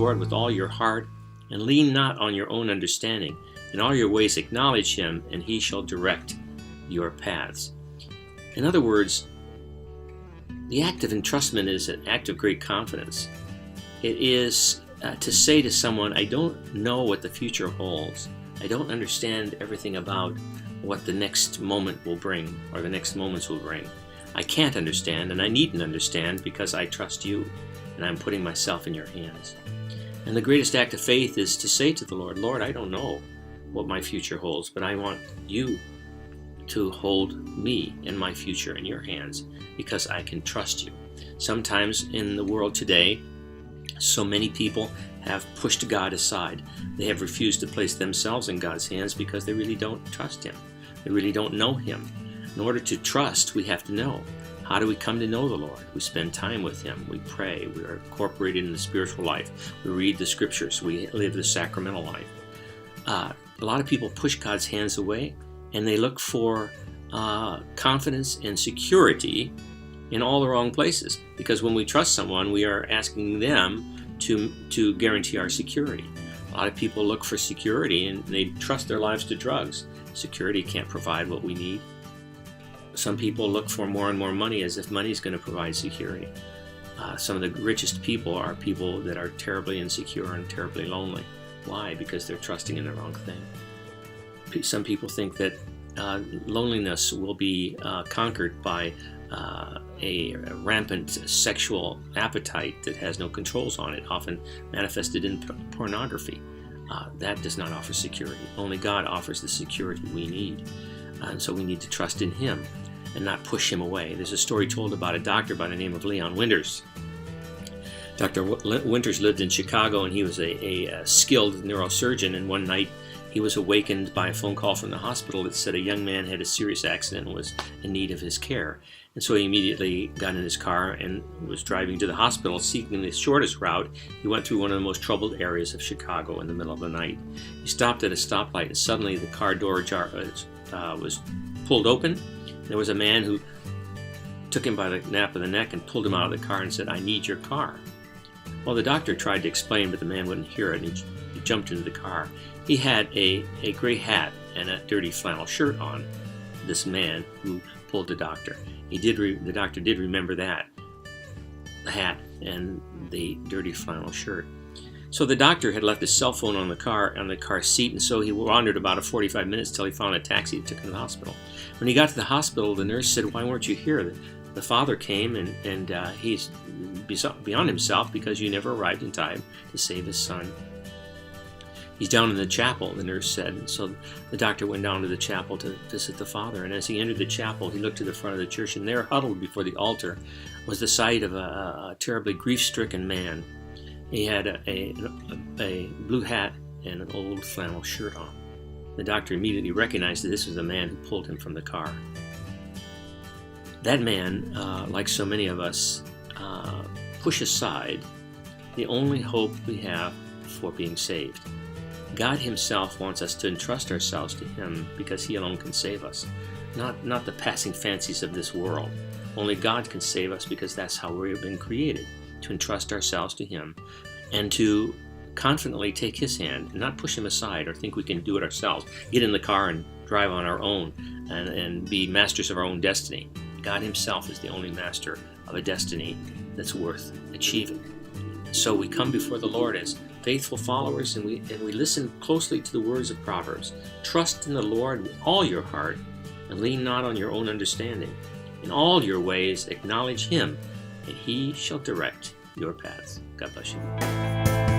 Lord with all your heart, and lean not on your own understanding. In all your ways acknowledge him, and he shall direct your paths. In other words, the act of entrustment is an act of great confidence. It is to say to someone, I don't know what the future holds. I don't understand everything about what the next moment will bring, or the next moments will bring. I can't understand, and I needn't understand, because I trust you, and I'm putting myself in your hands. And the greatest act of faith is to say to the Lord, Lord, I don't know what my future holds, but I want you to hold me and my future in your hands, because I can trust you. Sometimes in the world today, so many people have pushed God aside. They have refused to place themselves in God's hands because they really don't trust him. They really don't know him. In order to trust, we have to know. How do we come to know the Lord? We spend time with him. We pray. We are incorporated in the spiritual life. We read the scriptures. We live the sacramental life. A lot of people push God's hands away, and they look for confidence and security in all the wrong places. Because when we trust someone, we are asking them to guarantee our security. A lot of people look for security, and they trust their lives to drugs. Security can't provide what we need. Some people look for more and more money, as if money is going to provide security. Some of the richest people are people that are terribly insecure and terribly lonely. Why? Because they're trusting in the wrong thing. Some people think that loneliness will be conquered by a rampant sexual appetite that has no controls on it, often manifested in pornography. That does not offer security. Only God offers the security we need. And so we need to trust in him and not push him away. There's a story told about a doctor by the name of Leon Winters. Dr. Winters lived in Chicago, and he was a skilled neurosurgeon, and one night he was awakened by a phone call from the hospital that said a young man had a serious accident and was in need of his care. And so he immediately got in his car and was driving to the hospital, seeking the shortest route. He went through one of the most troubled areas of Chicago in the middle of the night. He stopped at a stoplight, and suddenly the car door was pulled open. There was a man who took him by the nape of the neck and pulled him out of the car and said, I need your car. Well, the doctor tried to explain, but the man wouldn't hear it, and he jumped into the car. He had a gray hat and a dirty flannel shirt on, this man who pulled the doctor. The doctor did remember that, the hat and the dirty flannel shirt. So the doctor had left his cell phone on the car seat, and so he wandered about 45 minutes till he found a taxi that took him to the hospital. When he got to the hospital, the nurse said, why weren't you here? The father came, and he's beyond himself because you never arrived in time to save his son. He's down in the chapel, the nurse said. And so the doctor went down to the chapel to visit the father. And as he entered the chapel, he looked to the front of the church, and there, huddled before the altar, was the sight of a terribly grief-stricken man. He had a blue hat and an old flannel shirt on. The doctor immediately recognized that this was the man who pulled him from the car. That man, like so many of us, push aside the only hope we have for being saved. God himself wants us to entrust ourselves to him because he alone can save us, not the passing fancies of this world. Only God can save us because that's how we've been created, to entrust ourselves to him and to confidently take his hand and not push him aside or think we can do it ourselves, get in the car and drive on our own and be masters of our own destiny. God himself is the only master of a destiny that's worth achieving. So we come before the Lord as faithful followers, and we listen closely to the words of Proverbs. Trust in the Lord with all your heart, and lean not on your own understanding. In all your ways acknowledge him, and he shall direct your paths. God bless you.